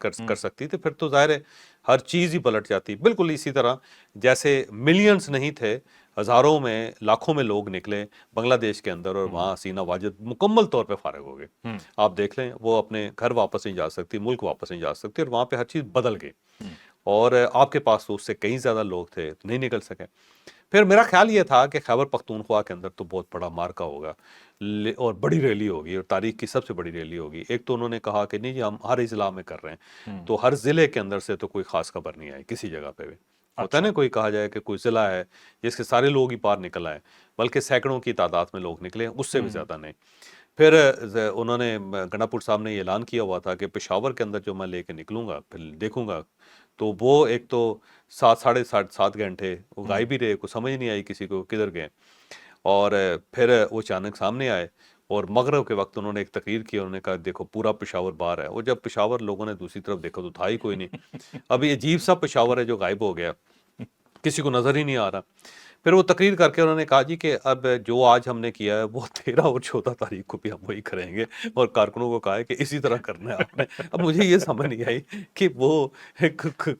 کر سکتی تھی، پھر تو ظاہر ہے ہر چیز ہی پلٹ جاتی. بالکل اسی طرح جیسے ملینز نہیں تھے، ہزاروں میں لاکھوں میں لوگ نکلے بنگلہ دیش کے اندر، اور وہاں حسینہ واجد مکمل طور پہ فارغ ہو گئے. آپ دیکھ لیں وہ اپنے گھر واپس نہیں جا سکتی، ملک واپس نہیں جا سکتی، اور وہاں پہ ہر چیز بدل گئی. اور آپ کے پاس تو اس سے کئی زیادہ لوگ تھے، نہیں نکل سکے. پھر میرا خیال یہ تھا کہ خیبر پختونخوا کے اندر تو بہت بڑا مارکا ہوگا اور بڑی ریلی ہوگی، اور تاریخ کی سب سے بڑی ریلی ہوگی. ایک تو انہوں نے کہا کہ نہیں جی ہم ہر اضلاع میں کر رہے ہیں، تو ہر ضلع کے اندر سے تو کوئی خاص خبر نہیں آئی کسی جگہ پہ بھی. ہوتا ہے نا کوئی کہا جائے کہ کوئی ضلع ہے جس کے سارے لوگ ہی پار نکل آئے، بلکہ سینکڑوں کی تعداد میں لوگ نکلے، اس سے بھی زیادہ نہیں. پھر انہوں نے گنڈا پور صاحب نے یہ اعلان کیا ہوا تھا کہ پشاور کے اندر جو میں لے کے نکلوں گا پھر دیکھوں گا، تو وہ ایک تو 7 گھنٹے وہ غائب ہی رہے، کوئی سمجھ نہیں آئی کسی کو کدھر گئے. اور پھر وہ اچانک سامنے آئے، اور مغرب کے وقت انہوں نے ایک تقریر کی، انہوں نے کہا دیکھو پورا پشاور باہر ہے. اور جب پشاور لوگوں نے دوسری طرف دیکھا تو تھا ہی کوئی نہیں. اب یہ عجیب سا پشاور ہے جو غائب ہو گیا، کسی کو نظر ہی نہیں آ رہا. پھر وہ تقریر کر کے انہوں نے کہا جی کہ اب جو آج ہم نے کیا ہے وہ 13 اور 14 تاریخ کو بھی ہم وہی کریں گے، اور کارکنوں کو کہا ہے کہ اسی طرح کرنا ہے آپ نے. اب مجھے یہ سمجھ نہیں آئی کہ وہ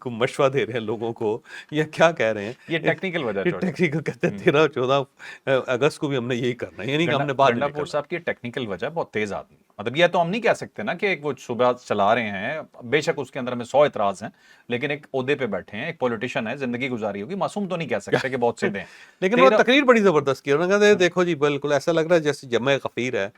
مشورہ دے رہے ہیں لوگوں کو یا کیا کہہ رہے ہیں. یہ ٹیکنیکل وجہ ٹیکنیکل کہتے ہیں 13 اور 14 اگست کو بھی ہم نے یہی کرنا ہے، یعنی کہ ہم نے بعد گنڈا میں پور نکلنا. صاحب کی ٹیکنیکل وجہ بہت تیز آدمی، مطلب یہ تو ہم نہیں کہہ سکتے نا کہ ایک وہ صوبہ چلا رہے ہیں، بے شک اس کے اندر میں 100 اعتراض ہیں، لیکن ایک عہدے پہ بیٹھے ہیں، ایک پولیٹیشین ہے، زندگی گزاری ہوگی، معصوم تو نہیں کہہ سکتے کہ بہت سیدھے ہیں. لیکن وہ تقریر بڑی زبردست کی، انہوں نے کہا دیکھو جی بالکل ایسا لگ رہا ہے جیسے جمع غفیر ہے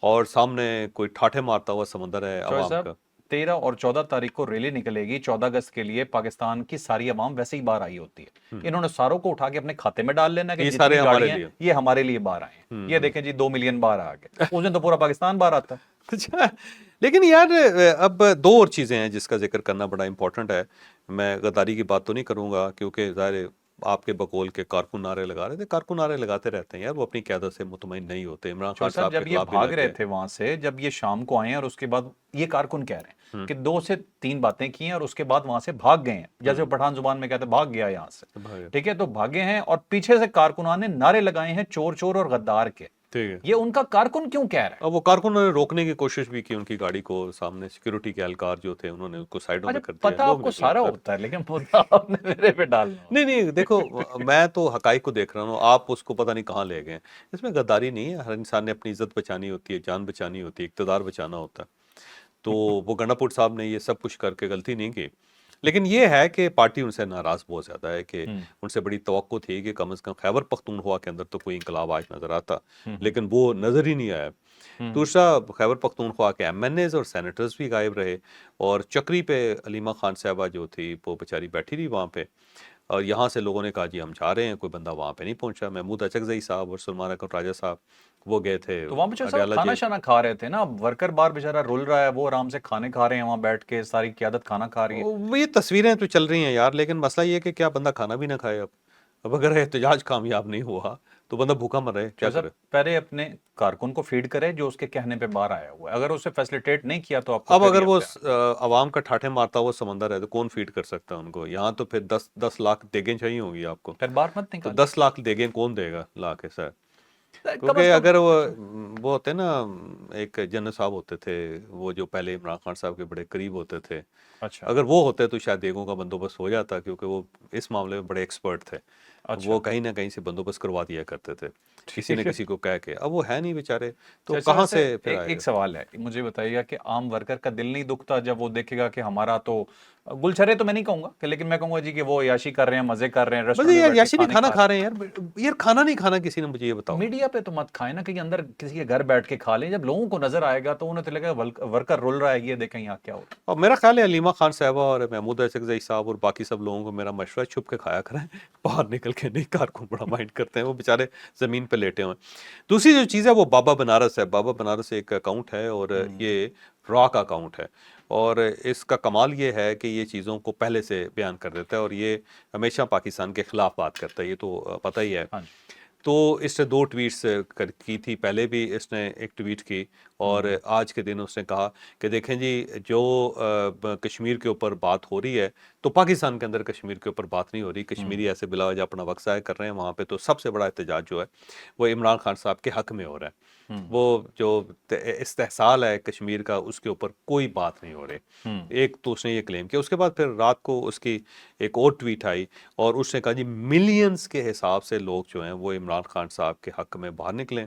اور سامنے کوئی ٹھاٹھے مارتا ہوا سمندر ہے شوہر عوام صاحب کا. 13 اور 14 تاریخ کو ریلی نکلے گی، 14 اگست کے لیے پاکستان کی ساری عوام ویسے ہی باہر آئی ہوتی ہے. انہوں نے ساروں کو اٹھا کے اپنے کھاتے میں ڈال لینا کہ یہ جتنی سارے ہمارے گاڑیاں ہیں لیے. یہ ہمارے لیے باہر آئے ہیں. یہ دیکھیں جی 2 ملین باہر آ گئے، اس دن تو پورا پاکستان باہر آتا ہے. اچھا لیکن یار اب 2 اور چیزیں ہیں جس کا ذکر کرنا بڑا امپورٹنٹ ہے. میں غداری کی بات تو نہیں کروں گا کیونکہ ظاہر آپ کے بقول کے کارکن نعرے لگا رہے تھے، کارکن نارے لگاتے رہتے ہیں یار، وہ اپنی قیادت سے مطمئن نہیں ہوتے. عمران خان صاحب کے جب یہ خلاف بھی بھاگ لگ رہے گئے. تھے وہاں سے، جب یہ شام کو آئے ہیں اور اس کے بعد یہ کارکن کہہ رہے ہیں کہ 2 سے 3 باتیں کی ہیں اور اس کے بعد وہاں سے بھاگ گئے ہیں، جیسے وہ پٹھان زبان میں کہتے ہیں بھاگ گیا یہاں سے. ٹھیک ہے، تو بھاگے ہیں اور پیچھے سے کارکنان نے نعرے لگائے ہیں چور چور اور غدار کے. ٹھیک ہے. یہ ان کا کارکن کیوں کہہ رہا ہے؟ اب وہ کارکنوں نے روکنے کی کوشش بھی کی، ان کی گاڑی کو، سامنے سیکیورٹی کے اہلکار جو تھے انہوں نے اس کو سائڈوں میں کر دیا. پتہ آپ کو سارا ہوتا ہے لیکن مدعا آپ نے میرے پہ ڈالنا. نہیں دیکھو میں تو حقائق کو دیکھ رہا ہوں، آپ اس کو پتہ نہیں کہاں لے گئے. اس میں غداری نہیں ہے، ہر انسان نے اپنی عزت بچانی ہوتی ہے، جان بچانی ہوتی ہے، اقتدار بچانا ہوتا ہے. تو وہ گنڈا پور صاحب نے یہ سب کچھ کر کے غلطی نہیں کی، لیکن یہ ہے کہ پارٹی ان سے ناراض بہت زیادہ ہے کہ ان سے بڑی توقع تھی کہ کم از کم خیبر پختونخوا کے اندر تو کوئی انقلاب آج نظر آتا، لیکن وہ نظر ہی نہیں آیا. دوسرا خیبر پختونخوا کے ایم این ایز اور سینیٹرز بھی غائب رہے، اور چکری پہ علیمہ خان صاحبہ جو تھی وہ بیچاری بیٹھی رہی وہاں پہ، اور یہاں سے لوگوں نے کہا جی ہم چاہ رہے ہیں، کوئی بندہ وہاں پہ نہیں پہنچا. محمود اچکزئی صاحب اور سلمان اکرم راجہ صاحب وہ گئے تھے. تو وہاں پہ کھانا شانا کھا رہے تھے نا، ورکر بار بیچارہ رول رہا ہے، وہ آرام سے کھانے کھا رہے ہیں وہاں بیٹھ کے، ساری قیادت کھانا کھا رہی ہے. یہ تصویریں تو چل رہی ہیں یار، لیکن مسئلہ یہ کہ کیا بندہ کھانا بھی نہ کھائے. اب اگر احتجاج کامیاب نہیں ہوا تو بندہ بھوکا مر رہے، کیا کرے. پہلے اپنے کارکن کو فیڈ کرے جو اس کے کہنے پہ باہر آیا ہوا ہے، اگر اسے فیسلیٹیٹ نہیں کیا تو آپ کو اب اگر وہ عوام کا ٹھاٹھے مارتا ہوا سمندر ہے تو کون فیڈ کر سکتا ہے ان کو. یہاں تو پھر 10 لاکھ دیگیں چاہیے ہوں گی آپ کو، پھر باہر مت تو نکال. 10 لاکھ دیگیں کون دے گا لا کے سر. کیونکہ اگر وہ ہوتے نا، ایک جنرل صاحب ہوتے تھے وہ جو پہلے عمران خان صاحب کے بڑے قریب ہوتے تھے، اگر وہ ہوتے تو شاید دیگوں کا بندوبست ہو جاتا، کیونکہ وہ اس معاملے میں بڑے ایکسپرٹ تھے. وہ کہیں نہ کہیں سے بندوبست کروا دیا کرتے تھے کسی نہ کسی کو کہہ کے. اب وہ ہے نہیں بیچارے، تو کہاں سے پھر آئے گا. ایک سوال ہے، مجھے بتائیے گا کہ عام ورکر کا دل نہیں دکھتا جب وہ دیکھے گا کہ ہمارا تو گلچرے تو میں نہیں کہوں گا کہ، لیکن میں کہوں گا جی کہ وہ عیاشی کر رہے ہیں، مزے کر رہے ہیں، بس یار یاشی نہیں کھانا کھا رہے ہیں یار کھانا نہیں کھانا کسی نے مجھے یہ بتاؤ. میڈیا پہ تو مت کھائیں نا، کہ اندر کسی کے گھر بیٹھ کے کھا لیں، جب لوگوں کو نظر آئے گا تو انہیں تو لگے گا ورکر رول رہا ہے، یہ دیکھیں یہاں کیا ہوتا ہے. اور میرا خیال ہے علیمہ خان صاحبہ اور محمود اچکزئی صاحب اور باقی سب لوگوں کو میرا مشورہ چھپ کے کھایا کریں، باہر نکل کے نہیں. کارکن بڑا مائنڈ کرتے ہیں، وہ بیچارے زمین پہ لیٹے ہوئے. دوسری جو چیز ہے وہ بابا بنارس ہے. بابا بنارس ایک اکاؤنٹ ہے اور یہ را کا اکاؤنٹ ہے، اور اس کا کمال یہ ہے کہ یہ چیزوں کو پہلے سے بیان کر دیتا ہے، اور یہ ہمیشہ پاکستان کے خلاف بات کرتا ہے، یہ تو پتہ ہی ہے. تو اس نے 2 ٹویٹس کی تھی، پہلے بھی اس نے ایک ٹویٹ کی اور آج کے دن اس نے کہا کہ دیکھیں جی جو کشمیر کے اوپر بات ہو رہی ہے تو پاکستان کے اندر کشمیر کے اوپر بات نہیں ہو رہی، کشمیری ایسے بلا وجہ اپنا وقت ضائع کر رہے ہیں وہاں پہ، تو سب سے بڑا احتجاج جو ہے وہ عمران خان صاحب کے حق میں ہو رہا ہے، وہ جو استحصال ہے کشمیر کا اس کے اوپر کوئی بات نہیں ہو رہی۔ ایک تو اس نے یہ کلیم کیا، اس کے بعد پھر رات کو اس کی ایک اور ٹویٹ آئی اور اس نے کہا جی ملینز کے حساب سے لوگ جو ہیں وہ عمران خان صاحب کے حق میں باہر نکلیں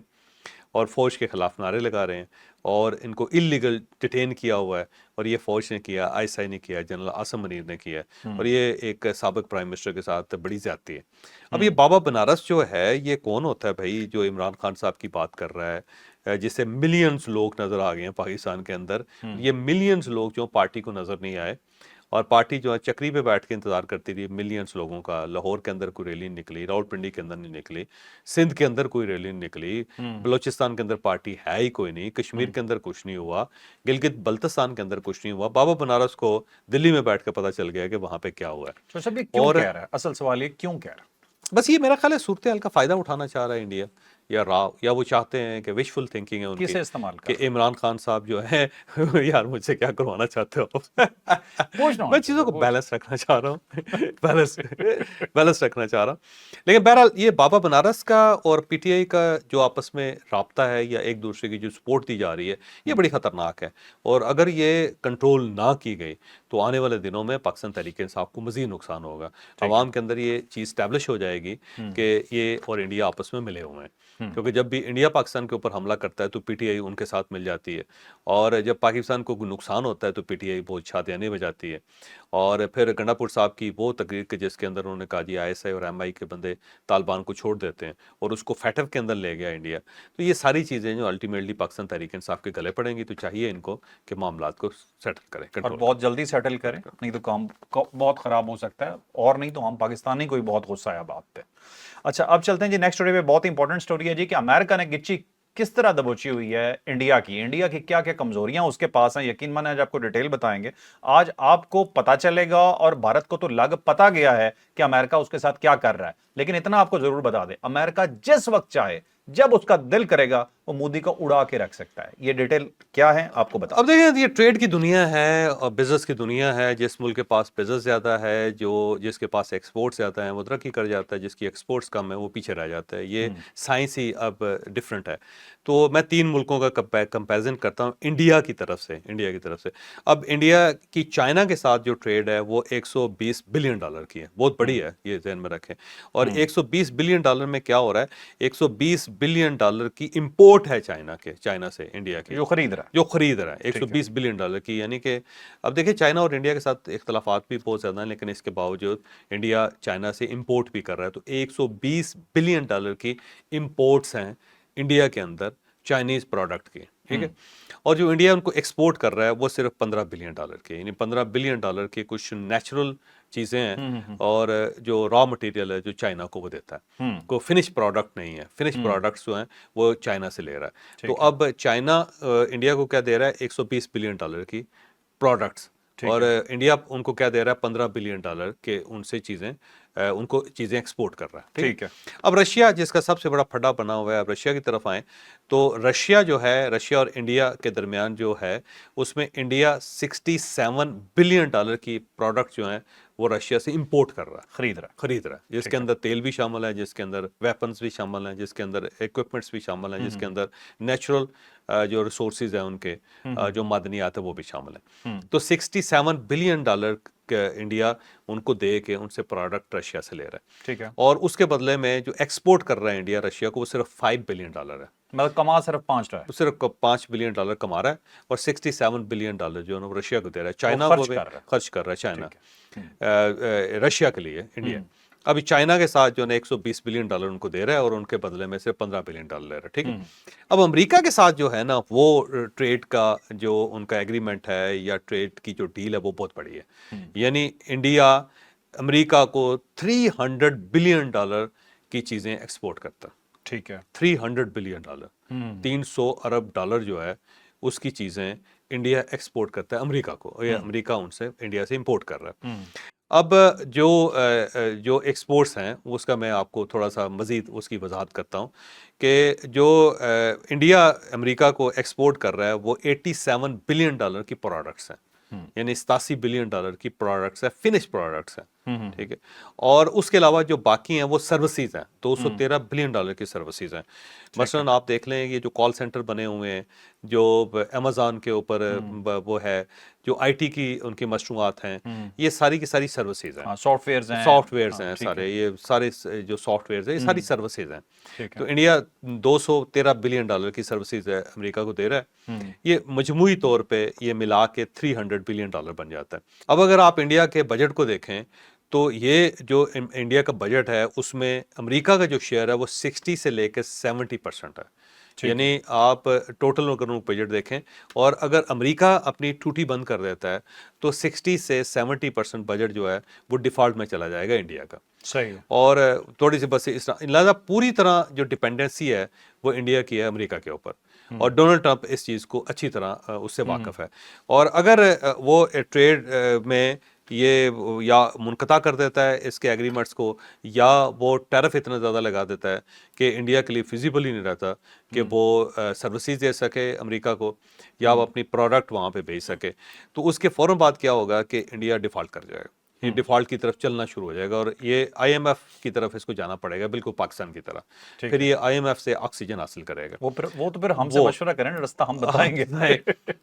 اور فوج کے خلاف نعرے لگا رہے ہیں اور ان کو اللیگل ڈیٹین کیا ہوا ہے، اور یہ فوج نے کیا، آئی ایس آئی نے کیا، جنرل عاصم منیر نے کیا ہے، اور یہ ایک سابق پرائم منسٹر کے ساتھ بڑی زیادتی ہے۔ اب یہ بابا بنارس جو ہے یہ کون ہوتا ہے بھائی جو عمران خان صاحب کی بات کر رہا ہے، جس سے ملینز لوگ نظر آ گئے ہیں پاکستان کے اندر، یہ ملینز لوگ جو پارٹی کو نظر نہیں آئے، اور پارٹی جو ہے چکری پہ بیٹھ کے انتظار کرتی رہی ملینز لوگوں کا، لاہور کے اندر کوئی ریلی نہیں نکلی، راولپنڈی کے اندر نہیں نکلی، سندھ کے اندر کوئی ریلی نہیں نکلی، بلوچستان کے اندر پارٹی ہے ہی کوئی نہیں، کشمیر کے اندر کچھ نہیں ہوا، گلگت بلتستان کے اندر کچھ نہیں ہوا، بابا بنارس کو دلی میں بیٹھ کے پتہ چل گیا کہ وہاں پہ کیا ہوا ہے۔ تو سب یہ کیوں کہہ رہا ہے؟ اصل سوال یہ کیوں کہہ رہا ہے؟ بس یہ میرا خیال ہے صورتحال کا فائدہ اٹھانا چاہ رہا ہے انڈیا یا راو، یا وہ چاہتے ہیں کہ وشفل تھنکنگ ہے ان کی کسے استعمال کہ کر عمران خان صاحب جو ہے یار مجھ سے کیا کروانا چاہتے ہو پوچھنا میں چیزوں کو بیلنس رکھنا چاہ رہا ہوں، بیلنس رکھنا چاہ رہا ہوں، لیکن بہرحال یہ بابا بنارس کا اور پی ٹی آئی کا جو آپس میں رابطہ ہے یا ایک دوسرے کی جو سپورٹ دی جا رہی ہے یہ بڑی خطرناک ہے، اور اگر یہ کنٹرول نہ کی گئی تو آنے والے دنوں میں پاکستان تحریک انصاف کو مزید نقصان ہوگا، عوام کے اندر یہ چیز اسٹیبلش ہو جائے گی کہ یہ اور انڈیا آپس میں ملے ہوئے ہیں، کیونکہ جب بھی انڈیا پاکستان کے اوپر حملہ کرتا ہے تو پی ٹی آئی ان کے ساتھ مل جاتی ہے، اور جب پاکستان کو نقصان ہوتا ہے تو پی ٹی آئی بہت چھاتیاں نہیں بجاتی ہے، اور پھر گنڈا پور صاحب کی وہ تقریر کے جس کے اندر انہوں نے کہا جی آئی ایس آئی اور ایم آئی کے بندے طالبان کو چھوڑ دیتے ہیں اور اس کو فیٹف کے اندر لے گیا انڈیا، تو یہ ساری چیزیں جو الٹیمیٹلی پاکستان تحریک انصاف کے گلے پڑیں گی، تو چاہیے ان کو کہ معاملات کو سیٹل کریں، اور کنٹرول بہت جلدی سیٹل کریں، نہیں تو کام بہت خراب ہو سکتا ہے، اور نہیں تو ہم پاکستانی کوئی بہت غصہ ہے بات پہ۔ اچھا اب چلتے ہیں جی نیکسٹ سٹوری پہ، بہت امپورٹنٹ سٹوری ہے جی کہ امریکہ نے گچی کس طرح دبوچی ہوئی ہے انڈیا کی کیا کیا کمزوریاں اس کے پاس ہیں، یقین مانے آج آپ کو ڈیٹیل بتائیں گے، آج آپ کو پتا چلے گا، اور بھارت کو تو لگ پتا گیا ہے کہ امریکہ اس کے ساتھ کیا کر رہا ہے، لیکن اتنا آپ کو ضرور بتا دیں امریکہ جس وقت چاہے جب اس کا دل کرے گا وہ مودی کو اڑا کے رکھ سکتا ہے۔ یہ ڈیٹیل کیا ہے آپ کو بتا اب دیکھیں یہ ٹریڈ کی دنیا ہے اور بزنس کی دنیا ہے، جس ملک کے پاس بزنس زیادہ ہے، جس کے پاس ایکسپورٹ زیادہ ہیں وہ ترقی کر جاتا ہے، جس کی ایکسپورٹس کم ہے وہ پیچھے رہ جاتا ہے، یہ سائنس ہی اب ڈفرینٹ ہے۔ تو میں 3 ملکوں کا کمپیریزن کرتا ہوں انڈیا کی طرف سے۔ اب انڈیا کی چائنا کے ساتھ جو ٹریڈ ہے وہ $120 بلین کی ہے، بہت بڑی ہے، یہ ذہن میں رکھیں، اور $120 بلین میں کیا ہو رہا ہے، $120 بلین کی امپورٹ ہے چائنا سے انڈیا کی، جو خرید رہا ہے $120 بلین کی، یعنی کہ اب دیکھیں چائنا اور انڈیا کے ساتھ اختلافات بھی بہت زیادہ ہیں، لیکن اس کے باوجود انڈیا چائنا سے امپورٹ بھی کر رہا ہے، تو $120 بلین کی امپورٹس ہیں انڈیا کے اندر چائنیز پروڈکٹ کی، ٹھیک ہے، اور جو انڈیا ان کو ایکسپورٹ کر رہا ہے وہ صرف $15 بلین کی، یعنی $15 بلین کی کچھ نیچرل چیزیں ہیں، اور جو را مٹیریل ہے جو چائنا کو وہ دیتا ہے، کوئی فنش پروڈکٹ نہیں ہے، فنش پروڈکٹس جو ہیں وہ چائنا سے لے رہا ہے، تو اب چائنا انڈیا کو کیا دے رہا ہے $120 بلین کی پروڈکٹس، اور انڈیا ان کو کیا دے رہا ہے $15 بلین کے ان سے چیزیں ایکسپورٹ کر رہا ہے، ٹھیک ہے۔ اب رشیا جس کا سب سے بڑا پھڈا بنا ہوا ہے، اب رشیا کی طرف آئیں تو رشیا جو ہے، رشیا اور انڈیا کے درمیان جو ہے اس میں انڈیا $67 بلین کی پروڈکٹ جو ہیں وہ رشیا سے امپورٹ کر رہا ہے، خرید رہا ہے، جس کے اندر تیل بھی شامل ہے، جس کے اندر ویپنز بھی شامل ہیں، جس کے اندر ایکوپمنٹس بھی شامل ہیں، جس کے اندر نیچرل جو ریسورسز ہیں ان کے جو معدنیات ہیں وہ بھی شامل ہیں، تو $67 بلین انڈیا ان کو دے کے ان سے پروڈکٹ رشیا سے لے رہا ہے، ٹھیک ہے، اور اس کے بدلے میں جو ایکسپورٹ کر رہا ہے انڈیا رشیا کو وہ صرف $5 بلین ہے، مطلب کما صرف 5 رہا ہے، صرف $5 بلین کما رہا ہے، اور $67 بلین جو ہے رشیا کو دے رہا ہے، چائنا کو بھی خرچ کر رہا ہے، چائنا رشیا کے لیے انڈیا، ابھی چائنا کے ساتھ جو ہے $120 بلین ان کو دے رہا ہے اور ان کے بدلے میں صرف $15 بلین لے رہا ہے، ٹھیک ہے۔ اب امریکہ کے ساتھ جو ہے نا وہ ٹریڈ کا جو ان کا ایگریمنٹ ہے یا ٹریڈ کی جو ڈیل ہے وہ بہت بڑی ہے، یعنی انڈیا امریکہ کو $300 بلین کی چیزیں ایکسپورٹ کرتا ہے، ٹھیک ہے، $300 بلین $300 ارب جو ہے اس کی چیزیں انڈیا ایکسپورٹ کرتا ہے امریکہ کو، یا امریکہ ان سے انڈیا سے امپورٹ کر رہا ہے۔ اب جو ایکسپورٹس ہیں اس کا میں آپ کو تھوڑا سا مزید اس کی وضاحت کرتا ہوں کہ جو انڈیا امریکہ کو ایکسپورٹ کر رہا ہے وہ $87 بلین کی پروڈکٹس ہیں، یعنی $87 بلین کی پروڈکٹس ہیں، فنش پروڈکٹس ہیں، ٹھیک ہے. اور اس کے علاوہ جو باقی ہیں وہ سروسز ہیں، $213 بلین کی سروسز ہیں. مثلاً آپ دیکھ لیں یہ جو کال سینٹر بنے ہوئے ہیں، جو امیزون کے اوپر وہ ہے، جو آئی ٹی کی ان کی مصنوعات ہیں، یہ ساری کی ساری سروسز ہیں، سافٹ ویئرز ہیں، سافٹ ویئرز ہیں سارے، یہ سارے جو سافٹ ویئرز ہیں یہ ساری سروسز ہیں. تو انڈیا $213 بلین کی سروسز ہے امریکہ کو دے رہا ہے. یہ مجموعی طور پہ یہ ملا کے $300 بلین بن جاتا ہے. اب اگر آپ انڈیا کے بجٹ کو دیکھیں تو یہ جو انڈیا کا بجٹ ہے اس میں امریکہ کا جو شیئر ہے وہ 60 سے لے کے 70% ہے. یعنی آپ ٹوٹل اگر بجٹ دیکھیں اور اگر امریکہ اپنی ٹوٹی بند کر دیتا ہے تو 60 سے 70% بجٹ جو ہے وہ ڈیفالٹ میں چلا جائے گا انڈیا کا. صحیح. اور تھوڑی سی بس لہٰذا پوری طرح جو ڈپینڈنسی ہے وہ انڈیا کی ہے امریکہ کے اوپر، اور ڈونلڈ ٹرمپ اس چیز کو اچھی طرح اس سے واقف ہے. اور اگر وہ ٹریڈ میں یہ یا منقطع کر دیتا ہے اس کے ایگریمنٹس کو، یا وہ ٹیرف اتنا زیادہ لگا دیتا ہے کہ انڈیا کے لیے فیزیبل ہی نہیں رہتا کہ وہ سروسز دے سکے امریکہ کو یا وہ اپنی پروڈکٹ وہاں پہ بھیج سکے، تو اس کے فوراً بعد کیا ہوگا کہ انڈیا ڈیفالٹ کر جائے گا، یہ ڈیفالٹ کی طرف چلنا شروع ہو جائے گا، اور یہ آئی ایم ایف کی طرف اس کو جانا پڑے گا، بالکل پاکستان کی طرح. پھر یہ آئی ایم ایف سے آکسیجن حاصل کرے گا. وہ تو پھر ہم سے مشورہ کریں، رستہ ہم بتائیں گے.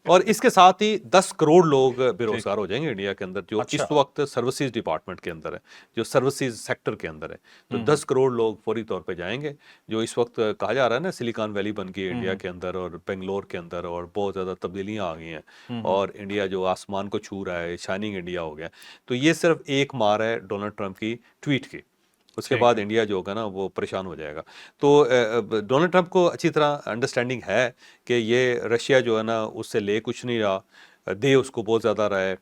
اور اس کے ساتھ ہی 10 کروڑ لوگ بے روزگار ہو جائیں گے انڈیا کے اندر، جو اس وقت سروسز ڈپارٹمنٹ کے اندر ہے، جو سروسز سیکٹر کے اندر ہے. تو 10 کروڑ لوگ فوری طور پہ جائیں گے، جو اس وقت کہا جا رہا ہے نا سلیکان ویلی بن گئی انڈیا کے اندر اور بنگلور کے اندر، اور بہت زیادہ تبدیلیاں آ گئی ہیں، اور انڈیا جو آسمان کو چھو رہا ہے، شائننگ انڈیا ہو گیا. تو یہ صرف ایک مار ہے ڈونلڈ ٹرمپ کی ٹویٹ کی، اس کے بعد انڈیا جو ہوگا نا وہ پریشان ہو جائے گا. تو ڈونلڈ ٹرمپ کو اچھی طرح انڈرسٹینڈنگ ہے کہ یہ رشیا جو ہے نا اس سے لے کچھ نہیں رہا، دے اس کو بہت زیادہ رہا ہے،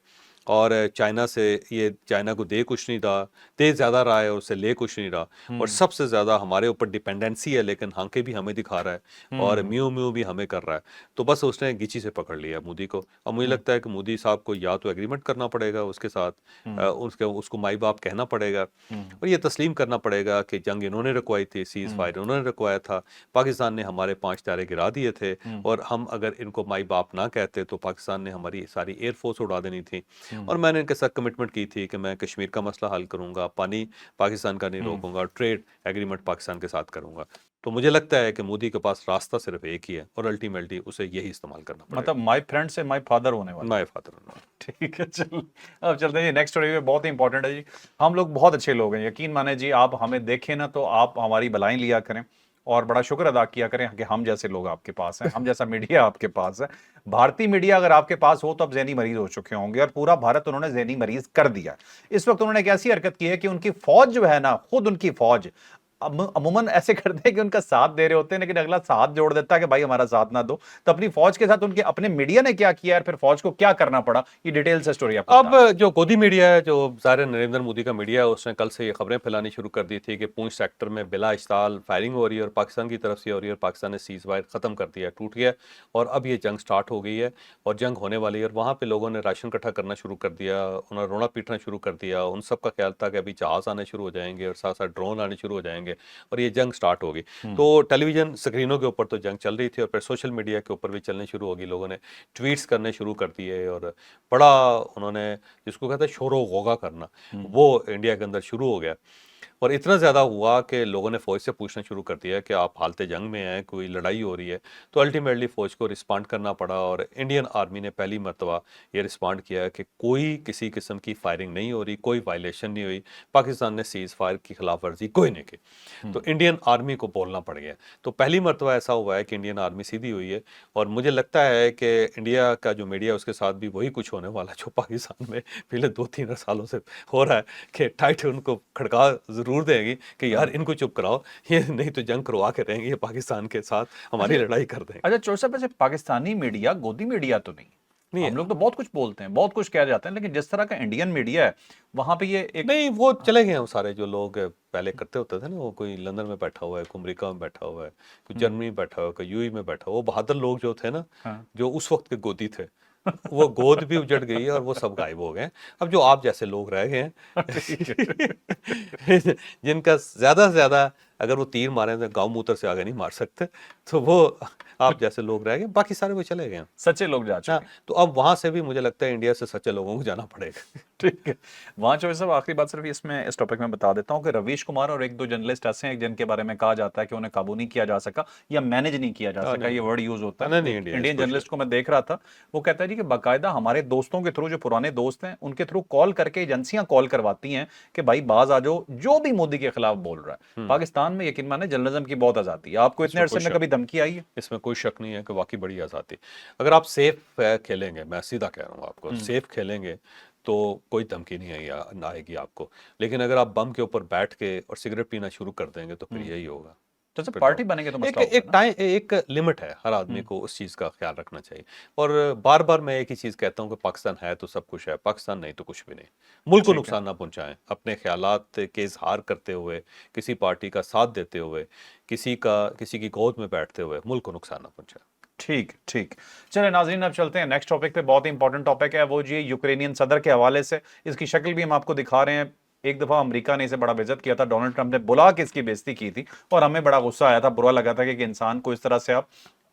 اور چائنا سے یہ چائنا کو دے کچھ نہیں رہا، دے زیادہ رہا ہے اور اس سے لے کچھ نہیں رہا. اور سب سے زیادہ ہمارے اوپر ڈیپینڈنسی ہے، لیکن ہانکیں بھی ہمیں دکھا رہا ہے اور میو میو بھی ہمیں کر رہا ہے. تو بس اس نے گچی سے پکڑ لیا مودی کو. اور مجھے لگتا ہے کہ مودی صاحب کو یا تو ایگریمنٹ کرنا پڑے گا اس کے ساتھ، اس کو مائی باپ کہنا پڑے گا، اور یہ تسلیم کرنا پڑے گا کہ جنگ انہوں نے رکوائی تھی، سیز فائر انہوں نے رکوایا تھا، پاکستان نے ہمارے 5 طیارے گرا دیے تھے، اور ہم اگر ان کو مائی باپ نہ کہتے تو پاکستان نے ہماری ساری ایئر فورس اڑا دینی تھی. اور میں نے ان کے ساتھ کمٹمنٹ کی تھی کہ میں کشمیر کا مسئلہ حل کروں گا، پانی پاکستان کا نہیں روکوں گا، ٹریڈ ایگریمنٹ پاکستان کے ساتھ کروں گا. تو مجھے لگتا ہے کہ مودی کے پاس راستہ صرف ایک ہی ہے، اور الٹیمیٹلی اسے یہی استعمال کرنا پڑے گا. مطلب مائی فرینڈ سے مائی فادر ہونے والا. My father. ٹھیک ہے، چل اب چلتے ہیں. نیکسٹ اسٹوری بہت ہی امپورٹنٹ ہے جی. ہم لوگ بہت اچھے لوگ ہیں، یقین مانے جی، آپ ہمیں دیکھیں نا تو آپ ہماری بلائیں لیا کریں اور بڑا شکر ادا کیا کریں کہ ہم جیسے لوگ آپ کے پاس ہیں، ہم جیسا میڈیا آپ کے پاس ہے. بھارتی میڈیا اگر آپ کے پاس ہو تو اب ذہنی مریض ہو چکے ہوں گے، اور پورا بھارت انہوں نے ذہنی مریض کر دیا. اس وقت انہوں نے ایک ایسی حرکت کی ہے کہ ان کی فوج جو ہے نا، خود ان کی فوج عموماً ایسے کرتے ہیں کہ ان کا ساتھ دے رہے ہوتے ہیں لیکن اگلا ساتھ جوڑ دیتا ہے کہ بھائی ہمارا ساتھ نہ دو. تو اپنی فوج کے ساتھ ان کے اپنے میڈیا نے کیا کیا ہے، پھر فوج کو کیا کرنا پڑا، یہ ڈیٹیل سے سٹوری آپ اب جو گودی میڈیا ہے، جو ظاہر نریندر مودی کا میڈیا ہے، اس نے کل سے یہ خبریں پھیلانی شروع کر دی تھی کہ پونچھ سیکٹر میں بلا اشتعال فائرنگ ہو رہی ہے اور پاکستان کی طرف سے ہو رہی ہے، اور پاکستان نے سیز فائر ختم کر دیا، ٹوٹ گیا، اور اب یہ جنگ سٹارٹ ہو گئی ہے اور جنگ ہونے والی ہے. اور وہاں پہ لوگوں نے راشن اکٹھا کرنا شروع کر دیا، انہوں نے رونا پیٹنا شروع کر دیا. ان سب کا خیال تھا کہ ابھی جہاز آنے شروع ہو جائیں گے اور ساتھ ساتھ ڈرون آنے شروع ہو جائیں گے اور یہ جنگ سٹارٹ ہوگی. تو ٹیلی ویژن سکرینوں کے اوپر تو جنگ چل رہی تھی، اور پھر سوشل میڈیا کے اوپر بھی چلنے شروع ہوگی. لوگوں نے ٹویٹس کرنے شروع کر دیے، اور بڑا انہوں نے جس کو کہتے ہیں شور و غوغا کرنا، وہ انڈیا کے اندر شروع ہو گیا. اور اتنا زیادہ ہوا کہ لوگوں نے فوج سے پوچھنا شروع کر دیا کہ آپ حالت جنگ میں ہیں، کوئی لڑائی ہو رہی ہے. تو الٹیمیٹلی فوج کو رسپانڈ کرنا پڑا، اور انڈین آرمی نے پہلی مرتبہ یہ رسپانڈ کیا کہ کوئی کسی قسم کی فائرنگ نہیں ہو رہی، کوئی وائلیشن نہیں ہوئی، پاکستان نے سیز فائر کی خلاف ورزی کوئی نہیں کی. تو انڈین آرمی کو بولنا پڑ گیا. تو پہلی مرتبہ ایسا ہوا ہے کہ انڈین آرمی سیدھی ہوئی ہے، اور مجھے لگتا ہے کہ انڈیا کا جو میڈیا اس کے ساتھ بھی وہی کچھ ہونے والا جو پاکستان میں پچھلے 2-3 سالوں سے ہو رہا ہے، کہ ٹائٹ ان کو کھڑکا ضرور دیں گی کہ یار ان کو چپ کراؤ، یہ نہیں تو جنگ کروا کے رہیں گے، یہ پاکستان کے ساتھ ہماری لڑائی کر دیں گے. اچھا چور صاحب، ویسے پاکستانی میڈیا گودی میڈیا تو نہیں، ہم لوگ تو بہت کچھ بولتے ہیں، بہت کچھ کہہ جاتے ہیں، لیکن جس طرح کا انڈین میڈیا ہے وہاں پہ یہ ایک نہیں، وہ چلے گئے ہیں سارے جو لوگ پہلے کرتے ہوتے تھے نا، وہ کوئی لندن میں بیٹھا ہوا ہے، کوئی امریکہ میں بیٹھا ہوا ہے، کوئی جرمنی میں بیٹھا ہوا ہے، کوئی یو ای میں بیٹھا ہوا ہے. وہ بہادر لوگ جو تھے نا، جو اس وقت کے گودی تھے، وہ گود بھی اجڑ گئی ہے اور وہ سب غائب ہو گئے ہیں. اب جو آپ جیسے لوگ رہ گئے ہیں جن کا زیادہ سے زیادہ اگر وہ تیر ماریں تو گاؤں موتر سے آگے نہیں مار سکتے, تو وہ آپ جیسے لوگ رہ گئے, باقی سارے وہ چلے گئے ہیں. سچے لوگ جا چکے ہاں, ہیں. تو اب وہاں سے بھی مجھے لگتا ہے انڈیا سے سچے لوگوں کو جانا پڑے گا. ٹھیک ہے, وہاں چوہے صاحب آخری بات صرف اس ٹاپک میں بتا دیتا ہوں کہ رویش کمار اور ایک دو جرنلسٹ ایسے ہیں جن کے بارے میں کہا جاتا ہے کہ انہیں قابو نہیں کیا جا سکا یا مینج نہیں کیا جا سکا, یہ ورڈ یوز ہوتا ہے. نہیں, انڈین جرنلسٹ کو میں دیکھ رہا تھا, وہ کہتا ہے جی کہ باقاعدہ ہمارے دوستوں کے تھرو, جو پرانے دوست ہیں ان کے تھرو کال کر کے ایجنسیاں کال کرواتی ہیں کہ بھائی باز آ جاؤ جو بھی مودی کے خلاف بول رہا ہے. پاکستان میں یقین مانے جرنلزم کی بہت آزادی ہے. آپ کو اتنے عرصے میں کبھی دھمکی آئی ہے؟ اس میں کوئی شک نہیں ہے کہ واقعی بڑی آزادی. اگر آپ سیف کھیلیں گے, میں سیدھا کہہ رہا ہوں آپ کو, سیف کھیلیں گے تو کوئی دھمکی نہیں آئے گی آپ کو. لیکن اگر آپ بم کے اوپر بیٹھ کے اور سگریٹ پینا شروع کر دیں گے تو پھر یہی ہوگا. تو جب پارٹی بنے گے تو مسئلہ ہوگا ایک نا. ٹائم, ایک لمٹ ہے, ہر آدمی کو اس چیز کا خیال رکھنا چاہیے. اور بار بار میں ایک ہی چیز کہتا ہوں کہ پاکستان ہے تو سب کچھ ہے, پاکستان نہیں تو کچھ بھی نہیں. ملک کو نقصان نہ پہنچائیں, اپنے خیالات کے اظہار کرتے ہوئے, کسی پارٹی کا ساتھ دیتے ہوئے, کسی کی گود میں بیٹھتے ہوئے ملک کو نقصان نہ پہنچائیں. ٹھیک ٹھیک, چلیں ناظرین اب چلتے ہیں نیکسٹ ٹاپک پہ. بہت ہی امپورٹنٹ ٹاپک ہے وہ جی یوکرینین صدر کے حوالے سے. اس کی شکل بھی ہم آپ کو دکھا رہے ہیں. ایک دفعہ امریکہ نے اسے بڑا بےعزت کیا تھا, ڈونلڈ ٹرمپ نے بلا کے اس کی بےزتی کی تھی اور ہمیں بڑا غصہ آیا تھا, برا لگا تھا کہ انسان کو اس طرح سے آپ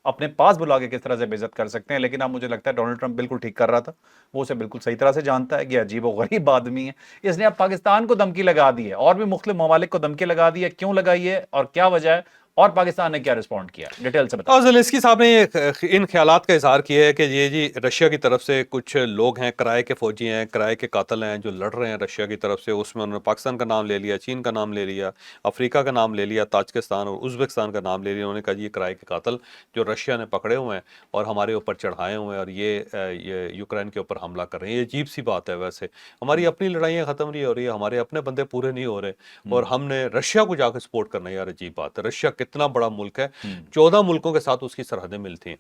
اپنے پاس بلا کے کس طرح سے بےعزت کر سکتے ہیں. لیکن اب مجھے لگتا ہے ڈونلڈ ٹرمپ بالکل ٹھیک کر رہا تھا, وہ اسے بالکل صحیح طرح سے جانتا ہے کہ عجیب و غریب آدمی ہے. اس نے اب پاکستان کو دھمکی لگا دی ہے اور بھی مختلف ممالک کو دھمکی لگا دی ہے. کیوں لگائی ہے اور کیا وجہ ہے, اور پاکستان نے کیا رسپونڈ کیا, ڈیٹیل سے بتائیں. اور زیلنسکی صاحب نے ان خیالات کا اظہار کیا ہے کہ یہ جی رشیا کی طرف سے کچھ لوگ ہیں, کرائے کے فوجی ہیں, کرائے کے قاتل ہیں جو لڑ رہے ہیں رشیا کی طرف سے. اس میں انہوں نے پاکستان کا نام لے لیا, چین کا نام لے لیا, افریقہ کا نام لے لیا, تاجکستان اور ازبکستان کا نام لے لیا. انہوں نے کہا جی یہ کرائے کے قاتل جو رشیا نے پکڑے ہوئے ہیں اور ہمارے اوپر چڑھائے ہوئے ہیں اور یہ یوکرین کے اوپر حملہ کر رہے ہیں. یہ عجیب سی بات ہے. ویسے ہماری اپنی لڑائیاں ختم نہیں ہو رہی ہے, ہمارے اپنے بندے پورے نہیں ہو رہے, اور ہم نے رشیا کو جا کے سپورٹ کرنا ہے. یار عجیب بات ہے. رشیا کتنا بڑا ملک ہے, 14 ملکوں کے ساتھ اس کی سرحدیں ملتی ہیں.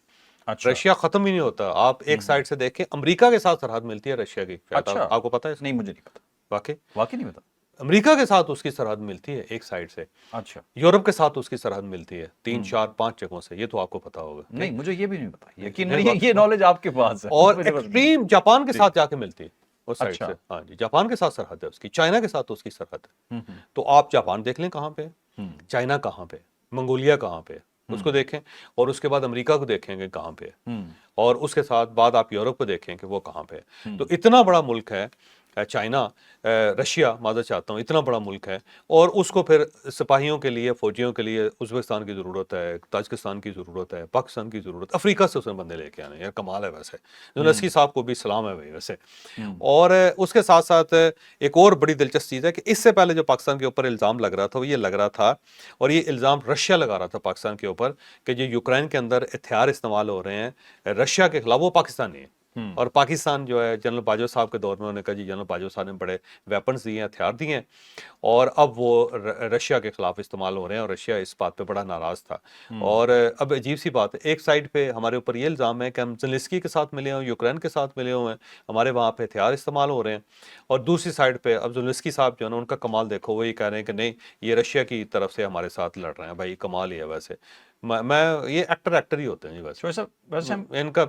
اچھا, رشیا ختم ہی نہیں ہوتا. آپ ایک سائڈ سے دیکھیں, امریکہ کے ساتھ سرحد ملتی ہے رشیا کی. اچھا, آپ کو پتا ہے؟ نہیں مجھے نہیں پتا, واقعی نہیں پتا. امریکہ کے ساتھ اس کی سرحد ملتی ہے ایک سائڈ سے. اچھا, یورپ کے ساتھ اس کی سرحد ملتی ہے 3 4 5 جگہوں سے. یہ تو آپ کو پتا ہوگا. نہیں مجھے یہ بھی نہیں پتا, یقین نہیں, یہ نالج آپ کے پاس ہے. اور ایکسٹریم جاپان کے ساتھ جا کے ملتی ہے اس سائڈ اچھا. سے. ہاں جی, جاپان کے ساتھ سرحد ہے اس کی, چائنا کے ساتھ اس کی سرحد ہے. تو آپ جاپان دیکھ لیں کہاں پہ, چائنا کہاں پہ, منگولیا کہاں پہ, اس کو دیکھیں. اور اس کے بعد امریکہ کو دیکھیں گے کہاں پہ, اور اس کے ساتھ بعد آپ یورپ کو دیکھیں کہ وہ کہاں پہ. تو اتنا بڑا ملک ہے چائنا, رشیا معذرت چاہتا ہوں, اتنا بڑا ملک ہے. اور اس کو پھر سپاہیوں کے لیے, فوجیوں کے لیے ازبکستان کی ضرورت ہے, تاجکستان کی ضرورت ہے, پاکستان کی ضرورت ہے, افریقہ سے اس نے بندے لے کے آنے. یار کمال ہے. ویسے زیلنسکی صاحب کو بھی سلام ہے بھائی ویسے. اور اس کے ساتھ ساتھ ایک اور بڑی دلچسپ چیز ہے کہ اس سے پہلے جو پاکستان کے اوپر الزام لگ رہا تھا وہ یہ لگ رہا تھا, اور یہ الزام رشیا لگا رہا تھا پاکستان کے اوپر, کہ جو یوکرین کے اندر ہتھیار استعمال ہو رہے ہیں رشیا کے خلاف, وہ پاکستانی ہیں. اور پاکستان جو ہے جنرل باجوہ صاحب کے دور میں انہوں نے کہا جی جنرل باجوہ صاحب نے بڑے ویپنز دیے ہیں, ہتھیار دیے ہیں, اور اب وہ رشیا کے خلاف استعمال ہو رہے ہیں. اور رشیا اس بات پہ بڑا ناراض تھا. اور اب عجیب سی بات ہے, ایک سائڈ پہ ہمارے اوپر یہ الزام ہے کہ ہم زیلنسکی کے ساتھ ملے ہوئے, یوکرین کے ساتھ ملے ہوئے ہیں, ہمارے وہاں پہ ہتھیار استعمال ہو رہے ہیں. اور دوسری سائڈ پہ اب زیلنسکی صاحب جو ہے نا, ان کا کمال دیکھو, وہ یہ کہہ رہے ہیں کہ نہیں یہ رشیا کی طرف سے ہمارے ساتھ لڑ رہے ہیں. بھائی کمال ہی ہے. ویسے میں یہ ایکٹر ہی ہوتے ہیں جی. ویسے ان کا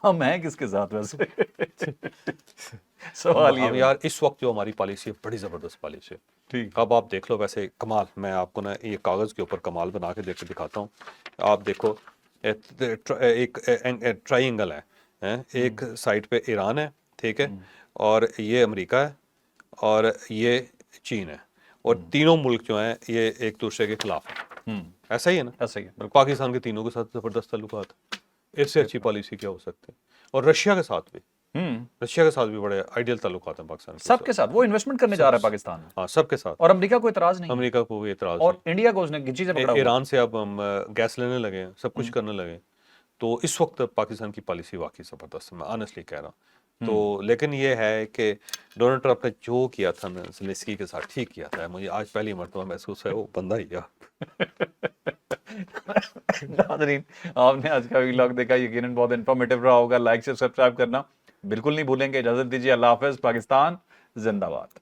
ہم ہیں کس کے ساتھ ویسے سوال یہ یار اس وقت جو ہماری پالیسی ہے بڑی زبردست پالیسی ہے. ٹھیک, اب آپ دیکھ لو ویسے کمال. میں آپ کو نا یہ کاغذ کے اوپر کمال بنا کے دیکھ کے دکھاتا ہوں. آپ دیکھو ایک ٹرائنگل ہے, ایک سائڈ پہ ایران ہے, ٹھیک ہے, اور یہ امریکہ ہے, اور یہ چین ہے, اور تینوں ملک جو ہیں یہ ایک دوسرے کے خلاف ہیں. ایسا ہی ہے نا, ایسا ہی ہے. پاکستان کے تینوں کے ساتھ زبردست تعلقات. اس سے اچھی پالیسی کیا ہو سکتی ہے. اور رشیا کے ساتھ بھی, رشیا کے ساتھ بھی بڑے آئیڈیل تعلقات ہیں پاکستان کے سب کے ساتھ. وہ انویسٹمنٹ کرنے جا رہا ہے پاکستان میں. ہاں سب کے ساتھ. اور امریکہ کو اعتراض نہیں, امریکہ کو بھی اعتراض اور انڈیا کو اس نے گچی سے پکڑا ہوا. ایران سے اب ہم گیس لینے لگے ہیں, سب کچھ کرنے لگے. تو اس وقت پاکستان کی پالیسی واقعی زبردست ہے, میں آنیسٹلی کہہ رہا ہوں. تو لیکن یہ ہے کہ ڈونلڈ ٹرمپ نے جو کیا تھا نا زیلنسکی کے ساتھ, ٹھیک کیا تھا. مجھے آج پہلی مرتبہ محسوس ہے وہ بندہ ہی ہے. ناظرین آپ نے آج کا ویلاگ دیکھا, یقیناً بہت انفارمیٹیو رہا ہوگا. لائک سے سبسکرائب کرنا بالکل نہیں بھولیں گے. اجازت دیجیے, اللہ حافظ. پاکستان زندہ باد.